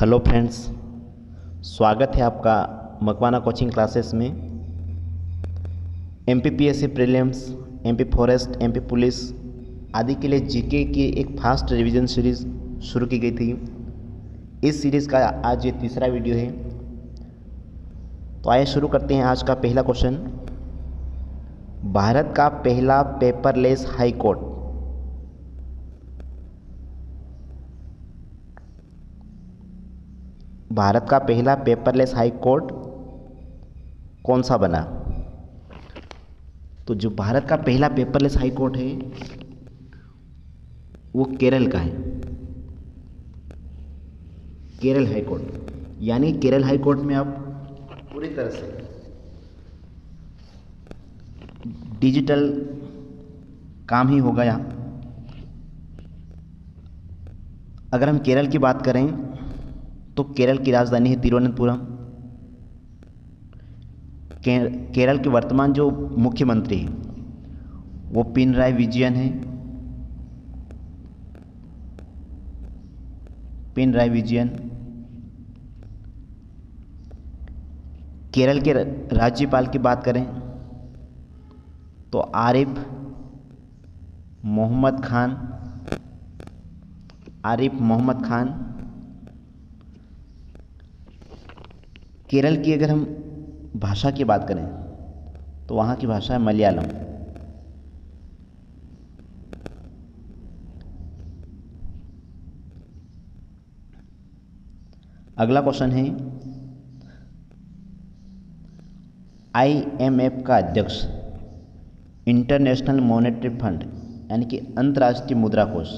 Hello friends, स्वागत है आपका मकवाना कोचिंग क्लासेस में। MPPSC prelims, MP forest, MP police आदि के लिए जीके की एक फास्ट रिवीजन सीरीज़ शुरू की गई थी। इस सीरीज़ का आज ये तीसरा वीडियो है। तो आइए शुरू करते हैं आज का पहला क्वेश्चन। भारत का पहला पेपरलेस हाई कोर्ट भारत का पहला पेपरलेस हाई कोर्ट कौन सा बना? तो जो भारत का पहला पेपरलेस हाई कोर्ट है वो केरल का है। केरल हाई कोर्ट, यानी केरल हाई कोर्ट में अब पूरी तरह से डिजिटल काम ही होगा। यहाँ अगर हम केरल की बात करें तो केरल की राजधानी है तिरुवनंतपुरम। केरल के वर्तमान जो मुख्यमंत्री हैं वो पिनराई विजयन है। पिनराई विजयन। केरल के राज्यपाल की बात करें तो आरिफ मोहम्मद खान। आरिफ मोहम्मद खान। केरल की अगर हम भाषा की बात करें तो वहाँ की भाषा है मलयालम। अगला क्वेश्चन है, आईएमएफ का अध्यक्ष, इंटरनेशनल मॉनेटरी फंड यानी कि अंतर्राष्ट्रीय मुद्रा कोष,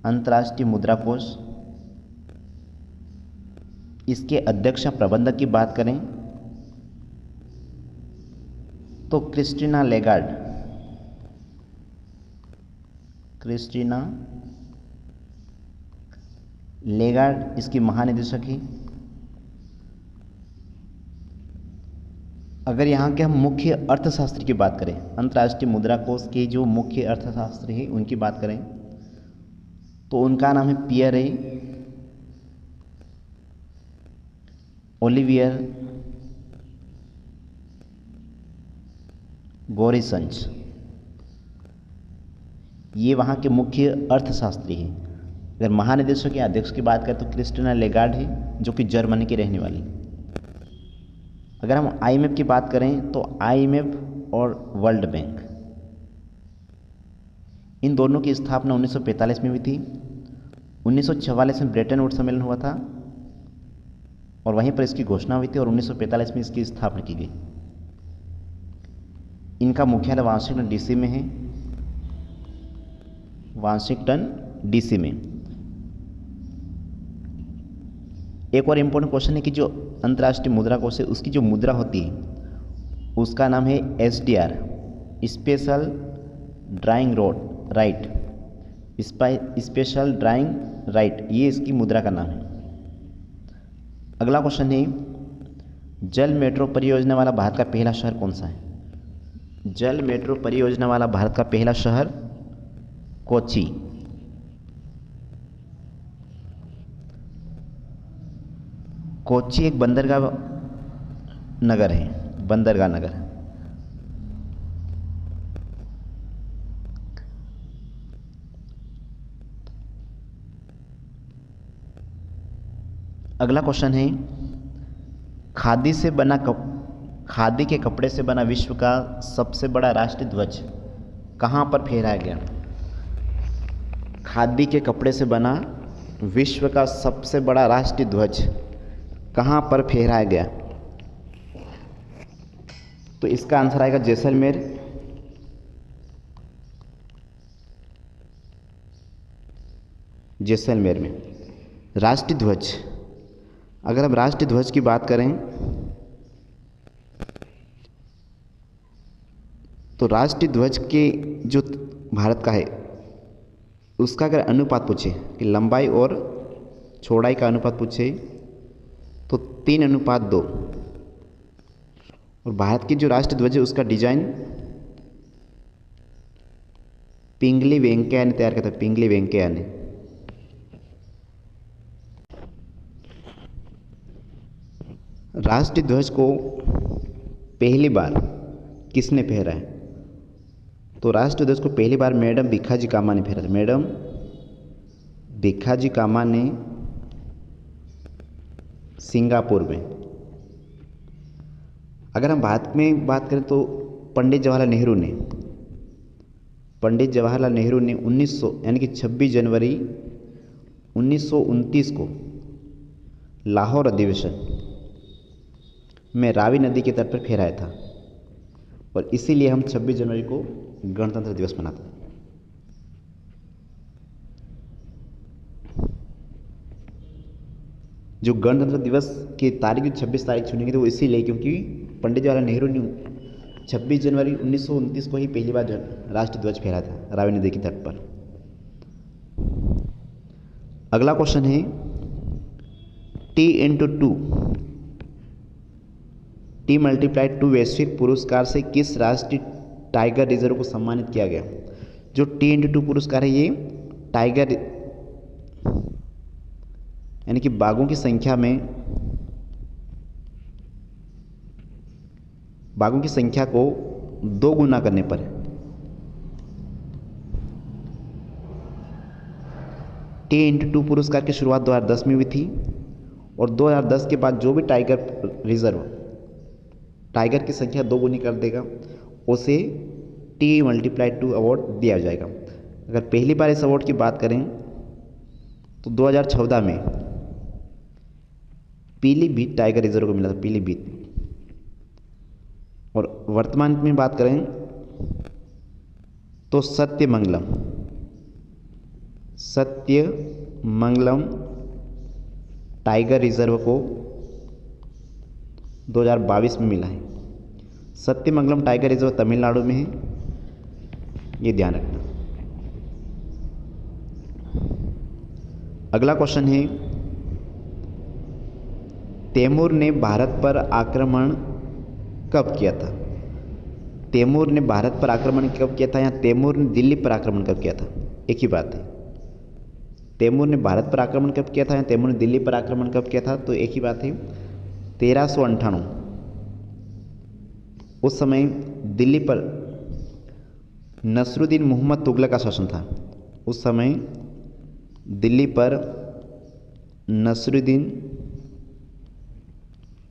अंतर्राष्ट्रीय मुद्रा कोष, इसके अध्यक्ष प्रबंधक की बात करें तो क्रिस्टीना लेगार्ड। क्रिस्टीना लेगार्ड इसकी महानिदेशक है। अगर यहाँ के हम मुख्य अर्थशास्त्री की बात करें, अंतर्राष्ट्रीय मुद्रा कोष के जो मुख्य अर्थशास्त्री हैं उनकी बात करें तो उनका नाम है पियरे ओलिवियर गोरिसंच। ये वहाँ के मुख्य अर्थशास्त्री हैं। अगर महानिदेशक या अध्यक्ष की बात करें तो क्रिस्टीना लेगार्ड है जो कि जर्मनी की रहने वाली। अगर हम आईएमएफ की बात करें तो आईएमएफ और वर्ल्ड बैंक, इन दोनों की स्थापना 1945 में हुई थी। 1944 में ब्रेटन वुड्स सम्मेलन हुआ था और वहीं पर इसकी घोषणा हुई थी और 1945 में इसकी स्थापना की गई। इनका मुख्यालय वाशिंगटन डीसी में है। वाशिंगटन डीसी में। एक और इम्पोर्टेंट क्वेश्चन है कि जो अंतर्राष्ट्रीय मुद्रा कोष है उसकी जो मुद्रा होती है उसका नाम है SDR, special drawing right. Special drawing right, ये इसकी मुद्रा का नाम है। अगला क्वेश्चन है, जल मेट्रो परियोजना वाला भारत का पहला शहर कौन सा है? जल मेट्रो परियोजना वाला भारत का पहला शहर कोच्चि। कोच्चि एक बंदरगाह नगर है, बंदरगाह नगर। अगला क्वेश्चन है, खादी के कपड़े से बना विश्व का सबसे बड़ा राष्ट्रीय ध्वज कहाँ पर फहराया गया? खादी के कपड़े से बना विश्व का सबसे बड़ा राष्ट्रीय ध्वज कहाँ पर फहराया गया? तो इसका आंसर आएगा जैसलमेर। जैसलमेर में राष्ट्रीय ध्वज। अगर हम राष्ट्रीय ध्वज की बात करें तो राष्ट्रीय ध्वज के जो भारत का है उसका अगर अनुपात पूछे कि लंबाई और चौड़ाई का अनुपात पूछे तो 3:2। और भारत की जो राष्ट्रीय ध्वज है उसका डिजाइन पिंगली वेंकैया ने तैयार किया था, पिंगली वेंकैया ने। राष्ट्रीय ध्वज को पहली बार किसने फहराया? तो राष्ट्रीय ध्वज को पहली बार मैडम भिखाजी कामा ने फहराया। मैडम भिखाजी कामा ने सिंगापुर में। अगर हम भारत में बात करें तो पंडित जवाहरलाल नेहरू ने 1900 यानी कि 26 जनवरी 1929 को लाहौर अधिवेशन में रावी नदी के तट पर फहराया था, और इसीलिए हम 26 जनवरी को गणतंत्र दिवस मनाते हैं। जो गणतंत्र दिवस की तारीख 26 तारीख चुनी गई थी वो इसीलिए क्योंकि पंडित जवाहरलाल नेहरू ने 26 जनवरी 1929 को ही पहली बार राष्ट्रीय ध्वज फहराया था रावी नदी के तट पर। अगला क्वेश्चन है T × 2 वैश्विक पुरस्कार से किस राष्ट्रीय टाइगर रिजर्व को सम्मानित किया गया? जो T × 2 पुरस्कार है ये टाइगर यानी कि बाघों की संख्या को 2 गुना करने पर है। T × 2 पुरस्कार की शुरुआत 2010 में हुई थी, और 2010 के बाद जो भी टाइगर की संख्या 2 गुनी कर देगा उसे T × 2 अवार्ड दिया जाएगा। अगर पहली बार इस अवार्ड की बात करें तो 2014 में पीलीभीत टाइगर रिजर्व को मिला था, पीलीभीत। और वर्तमान में बात करें तो सत्यमंगलम टाइगर रिजर्व को 2022 में मिला है। सत्यमंगलम टाइगर रिजर्व तमिलनाडु में है, ये ध्यान रखना। अगला क्वेश्चन है तैमूर ने भारत पर आक्रमण कब किया था? तैमूर ने भारत पर आक्रमण कब किया था, या तैमूर ने दिल्ली पर आक्रमण कब किया था? एक ही बात है। तैमूर ने भारत पर आक्रमण कब किया था या तैमूर ने दिल्ली पर आक्रमण कब किया था? तो एक ही बात है, 1398। उस समय दिल्ली पर नसरुद्दीन मोहम्मद तुगलक का शासन था। उस समय दिल्ली पर नसरुद्दीन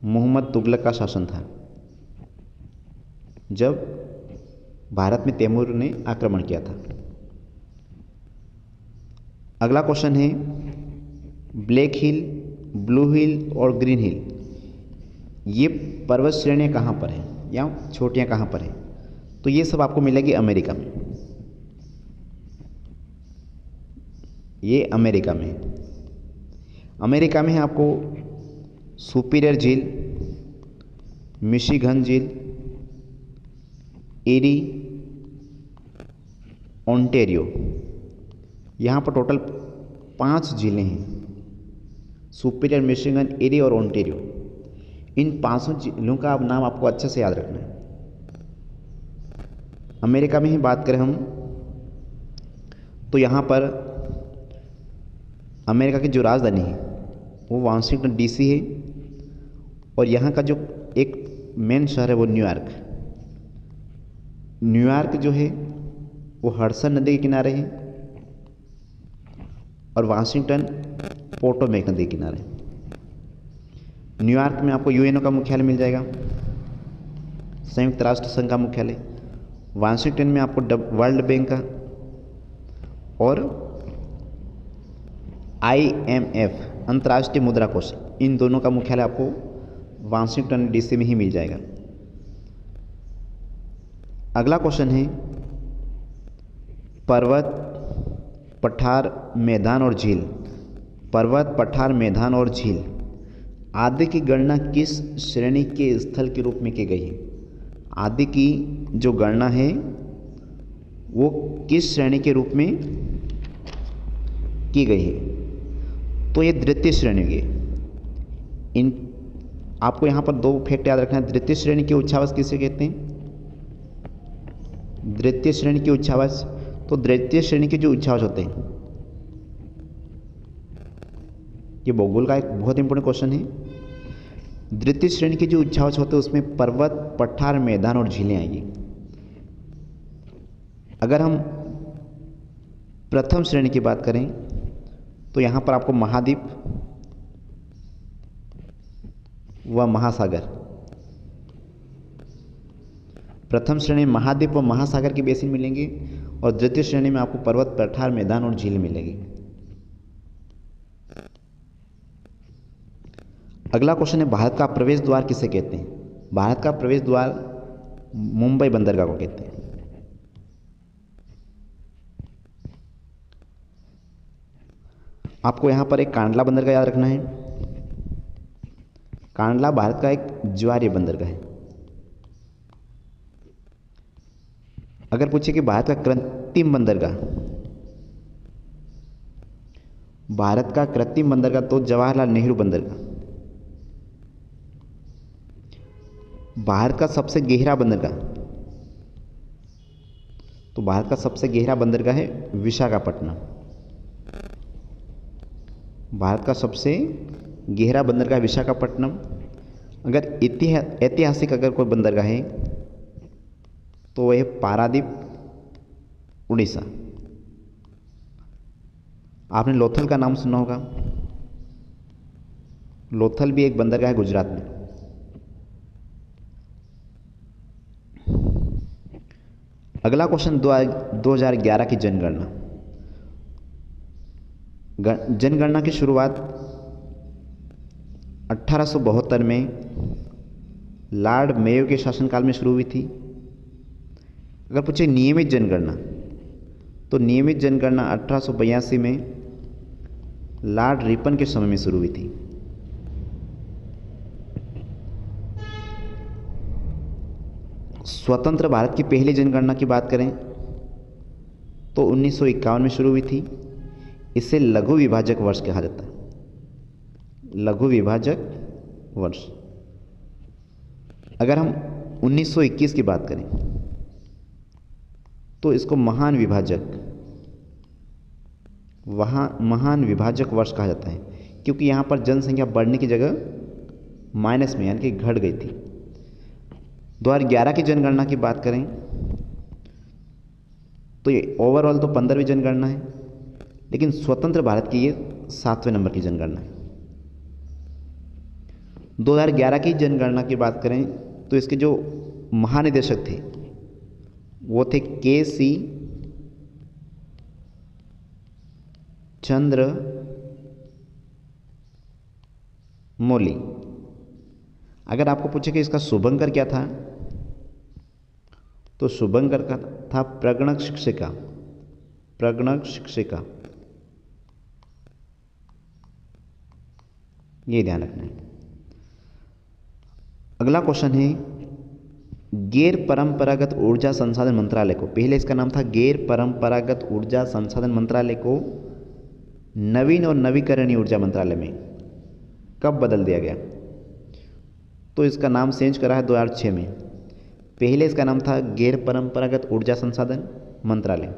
मोहम्मद तुगलक का शासन था जब भारत में तैमूर ने आक्रमण किया था। अगला क्वेश्चन है ब्लैक हिल, ब्लू हिल और ग्रीन हिल, ये पर्वत श्रेणियाँ कहाँ पर हैं या चोटियाँ कहाँ पर हैं? तो ये सब आपको मिलेगी अमेरिका में। ये अमेरिका में है आपको सुपीरियर झील, मिशिगन झील, एरी, ओंटारियो, यहाँ पर टोटल 5 झीलें हैं, सुपीरियर, मिशिगन, एरी और ओंटारियो। इन 5 झीलों का नाम आपको अच्छे से याद रखना है। अमेरिका में ही बात करें हम तो यहाँ पर अमेरिका की जो राजधानी है वो वाशिंगटन डीसी है, और यहाँ का जो एक मेन शहर है वो न्यूयॉर्क। न्यूयॉर्क जो है वो हडसन नदी के किनारे है, और वाशिंगटन पोटोमेक नदी के किनारे। न्यूयॉर्क में आपको यूएनओ का मुख्यालय मिल जाएगा, संयुक्त राष्ट्र संघ का मुख्यालय। वाशिंगटन में आपको वर्ल्ड बैंक का और IMF अंतर्राष्ट्रीय मुद्रा कोष, इन दोनों का मुख्यालय आपको वाशिंगटन डीसी में ही मिल जाएगा। अगला क्वेश्चन है पर्वत, पठार, मैदान और झील। पर्वत, पठार, मैदान और झील आदि की गणना किस श्रेणी के स्थल के रूप में की गई है? आदि की जो गणना है वो किस श्रेणी के रूप में की गई है? तो ये द्वितीय श्रेणी की। इन आपको यहाँ पर 2 फैक्ट याद रखना है। द्वितीय श्रेणी के उच्छावास किसे कहते हैं? द्वितीय श्रेणी के उच्छावास तो द्वितीय श्रेणी के जो उच्चावच होते हैं, ये भूगोल का एक बहुत इंपॉर्टेंट क्वेश्चन है। द्वितीय श्रेणी के जो उच्चावच होते हैं उसमें पर्वत, पठार, मैदान और झीलें आएंगी। अगर हम प्रथम श्रेणी की बात करें तो यहाँ पर आपको महाद्वीप व महासागर, प्रथम श्रेणी में महाद्वीप व महासागर के बेसिन मिलेंगे और द्वितीय श्रेणी में आपको पर्वत, पठार, मैदान और झील मिलेगी। अगला क्वेश्चन है, भारत का प्रवेश द्वार किसे कहते हैं? भारत का प्रवेश द्वार मुंबई बंदरगाह को कहते हैं। आपको यहां पर एक कांडला बंदरगाह याद रखना है। कांडला भारत का एक ज्वारीय बंदरगाह है। अगर पूछे कि भारत का कृत्रिम बंदरगाह, भारत का कृत्रिम बंदरगाह तो जवाहरलाल नेहरू बंदरगाह। भारत का सबसे गहरा बंदरगाह, तो भारत का सबसे गहरा बंदरगाह है विशाखापट्टनम। भारत का सबसे गहरा बंदरगाह विशाखापट्टनम। अगर ऐतिहासिक अगर कोई बंदरगाह है तो वह है पारादीप, उड़ीसा। आपने लोथल का नाम सुना होगा। लोथल भी एक बंदरगाह है गुजरात में। अगला क्वेश्चन 2011 की जनगणना। जनगणना की शुरुआत 1872 में लॉर्ड मेयो के शासनकाल में शुरू हुई थी। अगर पूछे नियमित जनगणना, तो नियमित जनगणना 1882 में लॉर्ड रिपन के समय में शुरू हुई थी। स्वतंत्र भारत की पहली जनगणना की बात करें तो 1951 में शुरू हुई थी। इसे लघु विभाजक वर्ष कहा जाता है, लघु विभाजक वर्ष। अगर हम 1921 की बात करें तो इसको महान विभाजक वर्ष कहा जाता है, क्योंकि यहाँ पर जनसंख्या बढ़ने की जगह माइनस में यानी कि घट गई थी। 2011 की जनगणना की बात करें तो ये ओवरऑल तो 15वीं जनगणना है, लेकिन स्वतंत्र भारत की ये 7वें नंबर की जनगणना है। 2011 की जनगणना की बात करें तो इसके जो महानिदेशक थे वो थे के.सी. चंद्र मौली। अगर आपको पूछे कि इसका शुभंकर क्या था, तो शुभंकर का था प्रगणक शिक्षिका, प्रगणक शिक्षिका। ये ध्यान रखना है। अगला क्वेश्चन है, गैर परंपरागत ऊर्जा संसाधन मंत्रालय को, पहले इसका नाम था गैर परंपरागत ऊर्जा संसाधन मंत्रालय को नवीन और नवीकरणीय ऊर्जा मंत्रालय में कब बदल दिया गया? तो इसका नाम चेंज करा है 2006 में। पहले इसका नाम था गैर परंपरागत ऊर्जा संसाधन मंत्रालय,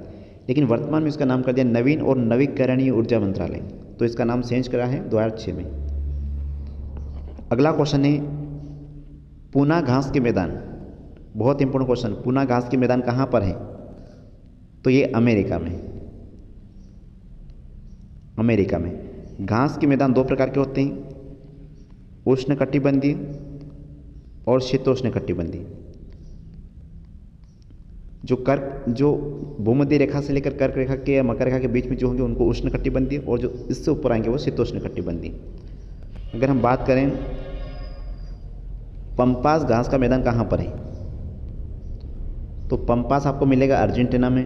लेकिन वर्तमान में इसका नाम कर दिया नवीन और नवीकरणीय ऊर्जा मंत्रालय। तो इसका नाम चेंज करा है 2006 में। अगला क्वेश्चन है, पूना घास के मैदान, बहुत इंपॉर्टेंट क्वेश्चन। पूना घास के मैदान कहाँ पर है? तो ये अमेरिका में। अमेरिका में घास के मैदान दो प्रकार के होते हैं, उष्णकटिबंधीय और शीतोष्णकटिबंधीय। जो भूमध्य रेखा से लेकर कर्क रेखा के या मकर रेखा के बीच में जो होंगे उनको उष्णकटिबंधीय, और जो इससे ऊपर आएंगे वो शीतोष्णकटिबंधीय। अगर हम बात करें पंपास घास का मैदान कहाँ पर है, तो पंपास आपको मिलेगा अर्जेंटीना में।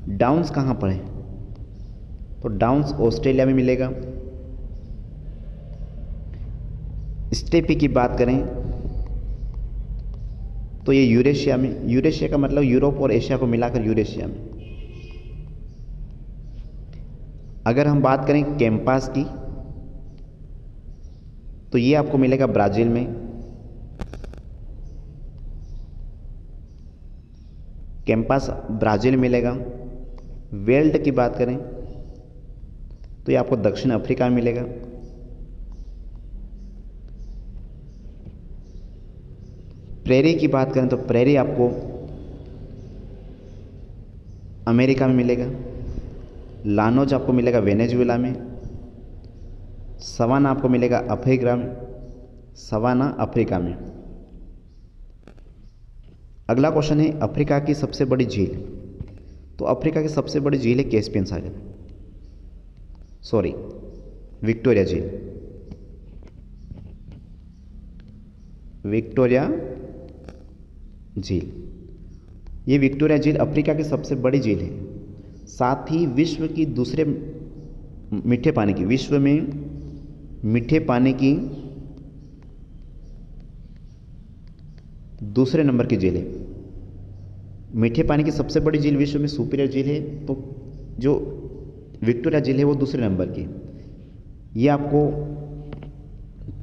डाउन्स कहाँ पर है, तो डाउन्स ऑस्ट्रेलिया में मिलेगा। स्टेपी की बात करें तो ये यूरेशिया में, यूरेशिया का मतलब यूरोप और एशिया को मिलाकर यूरेशिया में। अगर हम बात करें कैंपास की तो ये आपको मिलेगा ब्राज़ील में। कैंपस ब्राज़ील मिलेगा। वेल्ड की बात करें तो ये आपको दक्षिण अफ्रीका में मिलेगा। प्रेरी की बात करें तो प्रेरी आपको अमेरिका में मिलेगा। लानोज आपको मिलेगा वेनेजुएला में। सवाना आपको मिलेगा अफ्रीका में, सवाना अफ्रीका में। अगला क्वेश्चन है अफ्रीका की सबसे बड़ी झील। तो अफ्रीका की सबसे बड़ी झील है कैस्पियन सागर, सॉरी विक्टोरिया झील, विक्टोरिया झील। ये विक्टोरिया झील अफ्रीका की सबसे बड़ी झील है। साथ ही विश्व की दूसरे मीठे पानी की, विश्व में मीठे पानी की दूसरे नंबर की झील है। मीठे पानी की सबसे बड़ी झील विश्व में सुपीरियर झील है, तो जो विक्टोरिया झील है वो दूसरे नंबर की। ये आपको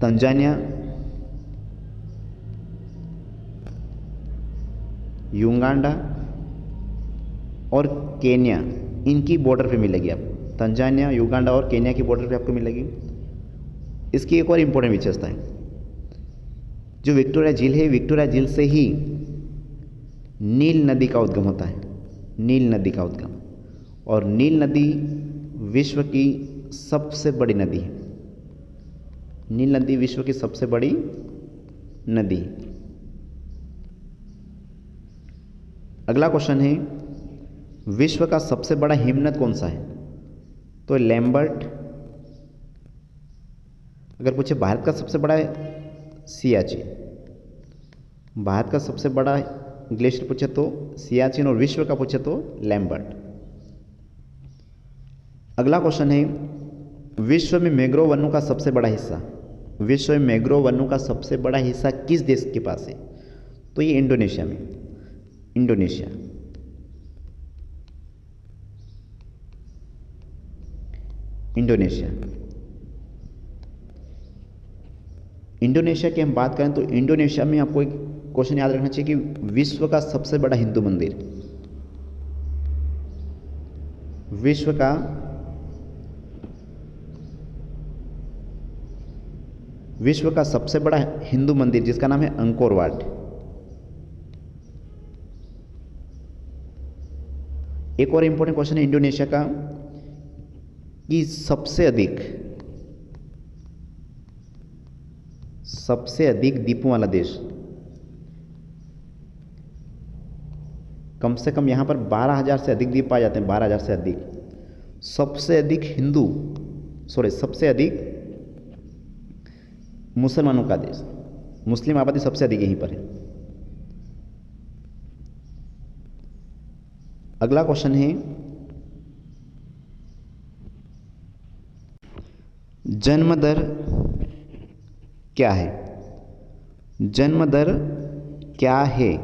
तंजानिया, युगांडा और केन्या, इनकी बॉर्डर पे मिलेगी आपको। तंजानिया, युगांडा और केन्या की बॉर्डर पे आपको मिलेगी। इसकी एक और इम्पोर्टेंट विशेषता है, जो विक्टोरिया झील है, विक्टोरिया झील से ही नील नदी का उद्गम होता है। नील नदी का उद्गम, और नील नदी विश्व की सबसे बड़ी नदी है। नील नदी विश्व की सबसे बड़ी नदी। अगला क्वेश्चन है विश्व का सबसे बड़ा हिमनद कौन सा है। तो लैम्बर्ट। अगर पूछे भारत का सबसे बड़ा है सियाचिन। भारत का सबसे बड़ा ग्लेशियर पूछे तो सियाचिन, और विश्व का पूछे तो लैम्बर्ट। अगला क्वेश्चन है विश्व में मैंग्रोव वनों का सबसे बड़ा हिस्सा। विश्व में मैंग्रोव वनों का सबसे बड़ा हिस्सा किस देश के पास है। तो ये इंडोनेशिया में, इंडोनेशिया। इंडोनेशिया। इंडोनेशिया की हम बात करें तो इंडोनेशिया में आपको एक क्वेश्चन याद रखना चाहिए कि विश्व का सबसे बड़ा हिंदू मंदिर, विश्व का सबसे बड़ा हिंदू मंदिर जिसका नाम है अंकोर वाट। एक और इंपॉर्टेंट क्वेश्चन है इंडोनेशिया का कि सबसे अधिक द्वीपों वाला देश। कम से कम यहां पर 12,000 से अधिक द्वीप पाए जाते हैं, 12,000 से अधिक। सबसे अधिक मुसलमानों का देश, मुस्लिम आबादी सबसे अधिक यहीं पर है। अगला क्वेश्चन है जन्म दर क्या है। जन्म दर क्या है।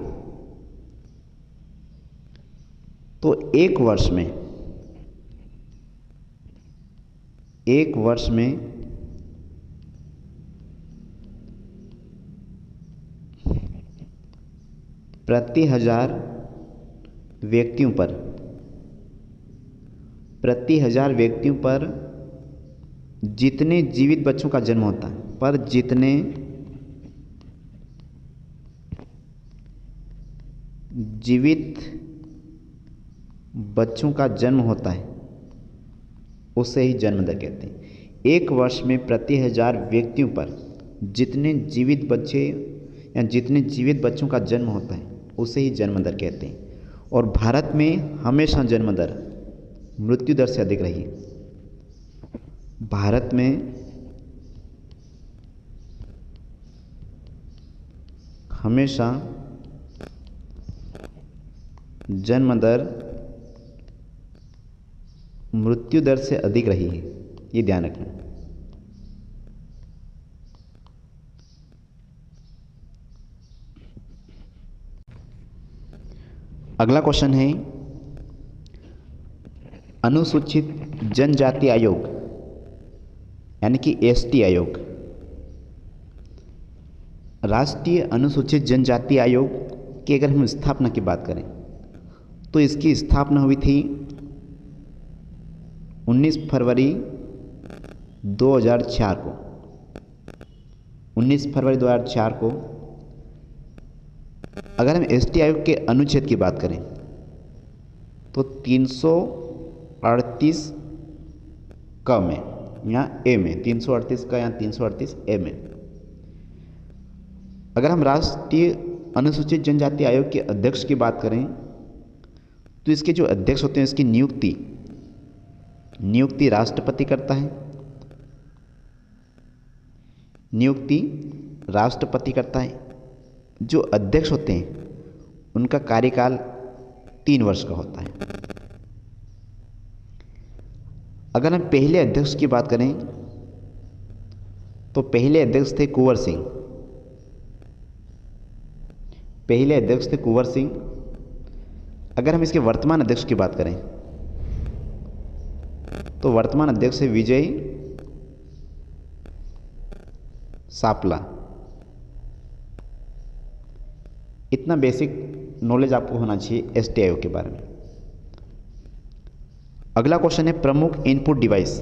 तो एक वर्ष में प्रति हजार व्यक्तियों पर जितने जीवित बच्चों का जन्म होता है, पर जितने जीवित बच्चों का जन्म होता है उसे ही जन्म दर कहते हैं। एक वर्ष में प्रति हजार व्यक्तियों पर जितने जीवित बच्चे या जितने जीवित बच्चों का जन्म होता है उसे ही जन्म दर कहते हैं। और भारत में हमेशा जन्म दर मृत्यु दर से अधिक रही। भारत में हमेशा जन्म दर मृत्यु दर से अधिक रही है, ये ध्यान रखना। अगला क्वेश्चन है अनुसूचित जनजाति आयोग यानी कि एसटी आयोग, राष्ट्रीय अनुसूचित जनजाति आयोग की अगर हम स्थापना की बात करें तो इसकी स्थापना हुई थी 19 फरवरी 2004 को। 19 फरवरी 2004 को। अगर हम एसटी आयोग के अनुच्छेद की बात करें तो 338 क में, यहाँ ए में 338 का, यहाँ 338 ए में। अगर हम राष्ट्रीय अनुसूचित जनजाति आयोग के अध्यक्ष की बात करें तो इसके जो अध्यक्ष होते हैं इसकी नियुक्ति राष्ट्रपति करता है। नियुक्ति राष्ट्रपति करता है। जो अध्यक्ष होते हैं उनका कार्यकाल 3 वर्ष का होता है। अगर हम पहले अध्यक्ष की बात करें तो पहले अध्यक्ष थे कुंवर सिंह। पहले अध्यक्ष थे कुंवर सिंह। अगर हम इसके वर्तमान अध्यक्ष की बात करें तो वर्तमान अध्यक्ष है विजय सापला। इतना बेसिक नॉलेज आपको होना चाहिए एसटी आयोग के बारे में। अगला क्वेश्चन है प्रमुख इनपुट डिवाइस।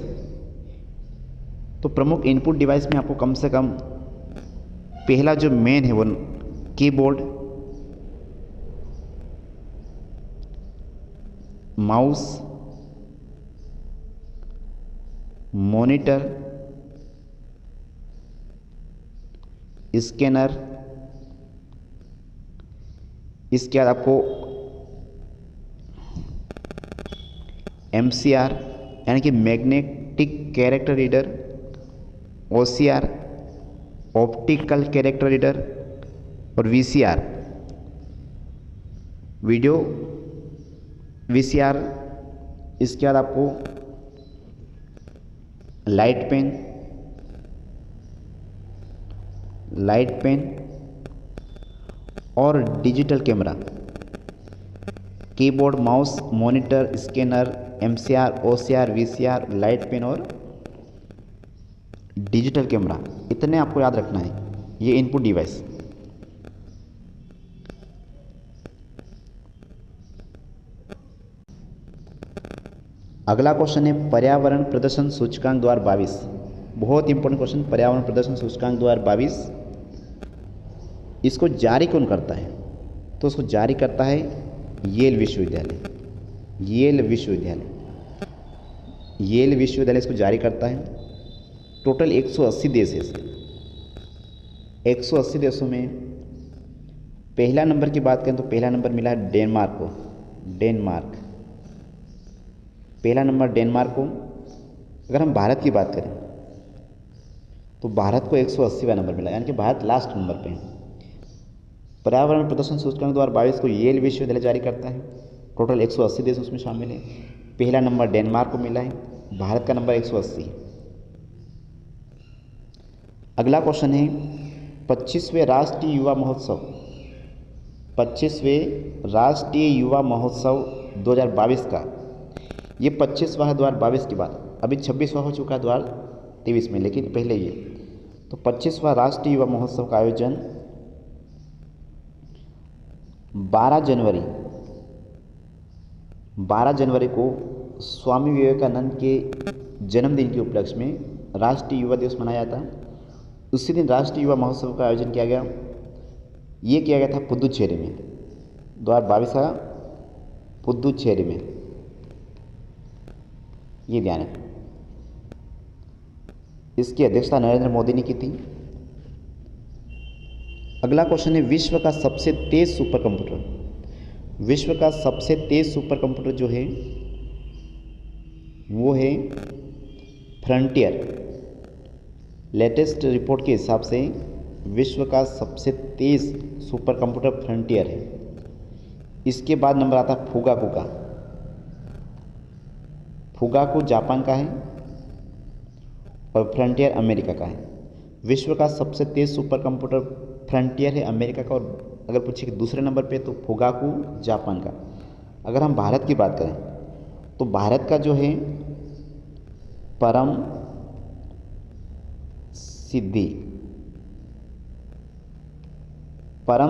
तो प्रमुख इनपुट डिवाइस में आपको कम से कम पहला जो मेन है वो कीबोर्ड, माउस, मॉनिटर, स्कैनर, इसके बाद आपको MCR यानी कि magnetic character reader, OCR optical character reader और VCR वीडियो VCR। इसके बाद आपको लाइट पेन और digital camera, keyboard, mouse, monitor, scanner, MCR, OCR, VCR, light pen और डिजिटल कैमरा, इतने आपको याद रखना है, ये इनपुट डिवाइस। अगला क्वेश्चन है पर्यावरण प्रदर्शन सूचकांक 2022। बहुत इंपॉर्टेंट क्वेश्चन, पर्यावरण प्रदर्शन सूचकांक 2022। इसको जारी कौन करता है? तो उसको जारी करता है येल विश्वविद्यालय। येल विश्वविद्यालय इसको जारी करता है। टोटल 180 देश है इसके। 180 देशों में पहला नंबर की बात करें तो पहला नंबर मिला है डेनमार्क को। पहला नंबर डेनमार्क को। अगर हम भारत की बात करें तो भारत को 180वां नंबर मिला, यानी कि भारत लास्ट नंबर पे है। पर्यावरण प्रदर्शन सूचकांक 2022 को येल विश्वविद्यालय जारी करता है। टोटल 180 देश उसमें शामिल है। पहला नंबर डेनमार्क को मिला है, भारत का नंबर 180। अगला क्वेश्चन है 25वें राष्ट्रीय युवा महोत्सव। 25वें राष्ट्रीय युवा महोत्सव 2022 का, ये 25वां है 2022 की बात। अभी 26वां हो चुका है 2023 में, लेकिन पहले ये तो 25वां राष्ट्रीय युवा महोत्सव का आयोजन 12 जनवरी को स्वामी विवेकानंद के जन्मदिन के उपलक्ष्य में राष्ट्रीय युवा दिवस मनाया जाता। उसी दिन राष्ट्रीय युवा महोत्सव का आयोजन किया गया। ये किया गया था पुदुचेरी में, 2022 का पुदुचेरी में, ये ध्यान है। इसकी अध्यक्षता नरेंद्र मोदी ने की थी। अगला क्वेश्चन है विश्व का सबसे तेज सुपर कंप्यूटर। विश्व का सबसे तेज सुपर कंप्यूटर जो है वो है फ्रंटियर। लेटेस्ट रिपोर्ट के हिसाब से विश्व का सबसे तेज सुपर कंप्यूटर फ्रंटियर है। इसके बाद नंबर आता है फुगाकू का। फुगाकू जापान का है और फ्रंटियर अमेरिका का है। विश्व का सबसे तेज सुपर कंप्यूटर फ्रंटियर है अमेरिका का, और अगर पूछे कि दूसरे नंबर पे तो फुगाकू जापान का। अगर हम भारत की बात करें तो भारत का जो है परम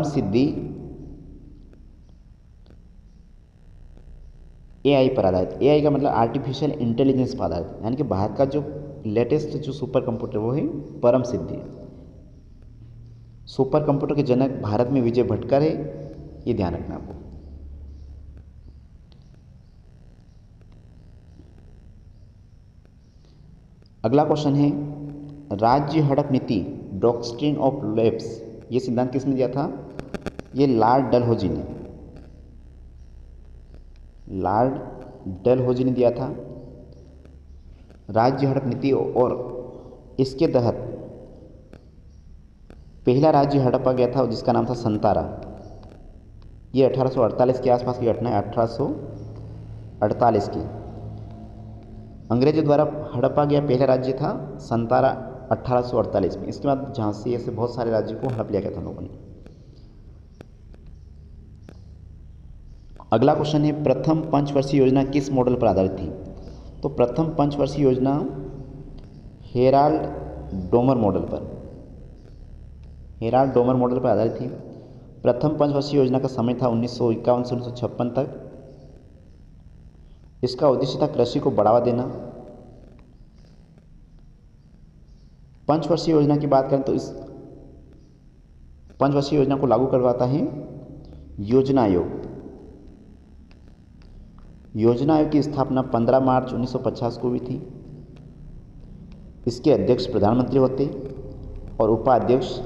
सिद्धि एआई पर आधारित। एआई का मतलब आर्टिफिशियल इंटेलिजेंस पर आधारित, यानी कि भारत का जो लेटेस्ट जो सुपर कंप्यूटर वो है परम सिद्धि। सुपर कंप्यूटर के जनक भारत में विजय भटकर है, ये ध्यान रखना आपको। अगला क्वेश्चन है, राज्य हड़प नीति डॉक्ट्रिन ऑफ लेब्स, ये सिद्धांत किसने दिया था? ये लॉर्ड डलहौजी ने, लॉर्ड डलहौजी ने दिया था। राज्य हड़प नीति और इसके तहत पहला राज्य हड़पा गया था जिसका नाम था संतारा। ये 1848 के आसपास की घटना है, 1848 की। अंग्रेजों द्वारा हड़पा गया पहला राज्य था संतारा 1848 में। इसके बाद झांसी, ऐसे बहुत सारे राज्यों को हड़प लिया गया था लोगों ने। अगला क्वेश्चन है, प्रथम पंचवर्षीय योजना किस मॉडल पर आधारित थी? तो प्रथम पंचवर्षीय योजना हेराल्ड डोमर मॉडल पर, हेराल्ड डोमर मॉडल पर आधारित थी। प्रथम पंचवर्षीय योजना का समय था 1951 से 1956 तक। इसका उद्देश्य था कृषि को बढ़ावा देना। पंचवर्षीय योजना की बात करें तो इस पंचवर्षीय योजना को लागू करवाता है योजना आयोग। योजना आयोग की स्थापना 15 मार्च 1950 को हुई थी। इसके अध्यक्ष प्रधानमंत्री होते और उपाध्यक्ष,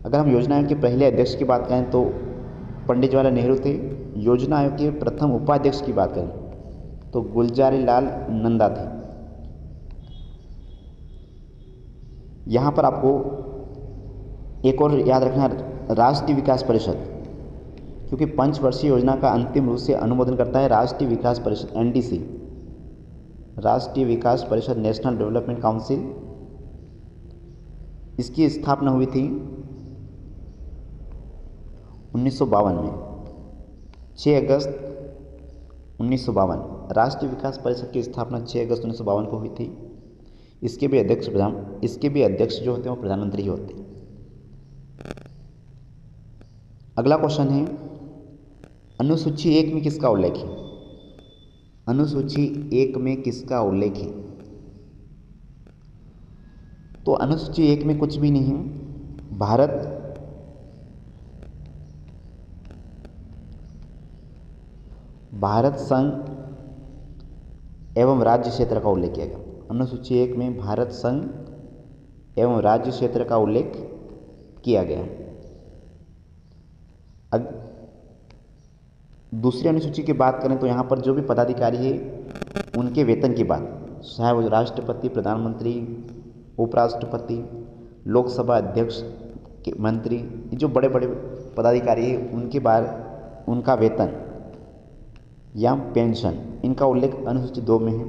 अगर हम योजना आयोग के पहले अध्यक्ष की बात करें तो पंडित जवाहरलाल नेहरू थे। योजना आयोग के प्रथम उपाध्यक्ष की बात करें तो गुलजारी लाल नंदा थे। यहाँ पर आपको एक और याद रखना, राष्ट्रीय विकास परिषद, क्योंकि पंचवर्षीय योजना का अंतिम रूप से अनुमोदन करता है राष्ट्रीय विकास परिषद, एनडीसी, राष्ट्रीय विकास परिषद, नेशनल डेवलपमेंट काउंसिल। इसकी स्थापना हुई थी 1952 में, 6 अगस्त 1952। राष्ट्रीय विकास परिषद की स्थापना 6 अगस्त 1952 को हुई थी। इसके भी अध्यक्ष जो होते हैं वो प्रधानमंत्री ही होते हैं। अगला क्वेश्चन है, अनुसूची 1 में किसका उल्लेख है? अनुसूची 1 में किसका उल्लेख है? तो अनुसूची 1 में कुछ भी नहीं है। भारत संघ एवं राज्य क्षेत्र का उल्लेख किया गया। अनुसूची 1 में भारत संघ एवं राज्य क्षेत्र का उल्लेख किया गया। दूसरी अनुसूची की बात करें तो यहाँ पर जो भी पदाधिकारी है उनके वेतन की बात, चाहे वो राष्ट्रपति, प्रधानमंत्री, उपराष्ट्रपति, लोकसभा अध्यक्ष, मंत्री, जो बड़े बड़े पदाधिकारी हैं उनका वेतन या पेंशन, इनका उल्लेख अनुसूची 2 में है।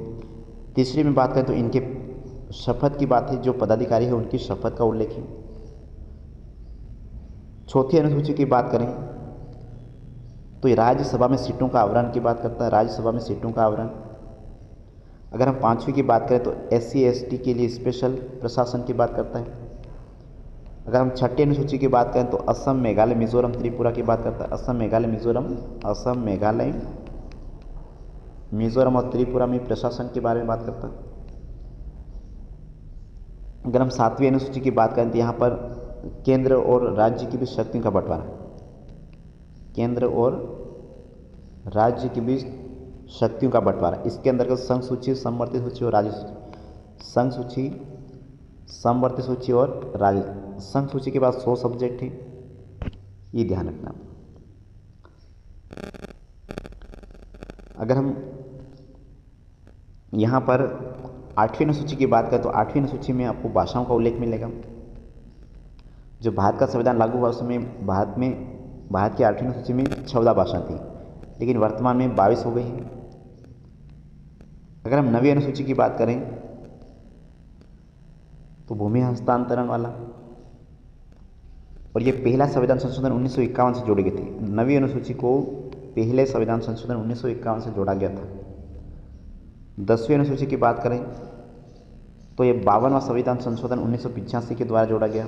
तीसरी में बात करें तो इनके शपथ की बात है, जो पदाधिकारी है उनकी शपथ का उल्लेख है। चौथी अनुसूची की बात करें तो ये राज्यसभा में सीटों का आवरण की बात करता है, राज्यसभा में सीटों का आवरण। अगर हम पांचवी की बात करें तो SC ST के लिए स्पेशल प्रशासन की बात करता है। अगर हम छठी अनुसूची की बात करें तो असम, मेघालय, मिजोरम, त्रिपुरा की बात करता है। असम, मेघालय, मिजोरम और त्रिपुरा में प्रशासन के बारे में बात करता है। अगर हम सातवीं अनुसूची की बात करें तो यहाँ पर केंद्र और राज्य की भी शक्तियों का बंटवारा, केंद्र और राज्य के बीच शक्तियों का बंटवारा। इसके अंतर्गत संघ सूची, समवर्ती सूची और राज्य सूची। संघ सूची, समवर्ती सूची और राज्य। संघ सूची के बाद 100 सब्जेक्ट है, ये ध्यान रखना। अगर हम यहाँ पर 8वीं अनुसूची की बात करें तो 8वीं अनुसूची में आपको भाषाओं का उल्लेख मिलेगा। जो भारत का संविधान लागू हुआ उस समय भारत की 8वीं अनुसूची में 14 भाषा थी, लेकिन वर्तमान में 22 हो गई है। अगर हम 9वीं अनुसूची की बात करें तो भूमि हस्तांतरण वाला, और ये पहला संविधान संशोधन 1951 से जोड़ी गई थी। 9वीं अनुसूची को पहले संविधान संशोधन 1951 से जोड़ा गया था। 10वीं अनुसूची की बात करें तो ये 52वां संविधान संशोधन 1985 के द्वारा जोड़ा गया।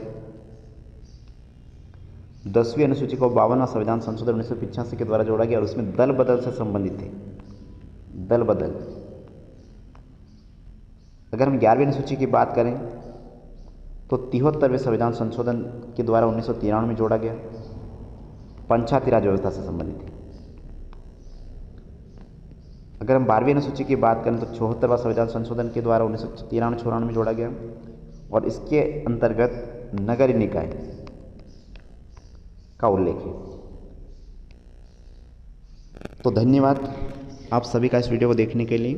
10वीं अनुसूची को 52वां संविधान संशोधन 1985 के द्वारा जोड़ा गया और उसमें दल बदल से संबंधित थे। दल बदल। अगर हम 11वीं अनुसूची की बात करें तो 73वें संविधान संशोधन के द्वारा 1993 में जोड़ा गया, पंचायती राज व्यवस्था से संबंधित है। अगर हम 12वीं अनुसूची की बात करें तो 74वां संविधान संशोधन के द्वारा 1993-94 में जोड़ा गया और इसके अंतर्गत नगरीय निकाय का उल्लेख है। तो धन्यवाद आप सभी का इस वीडियो को देखने के लिए।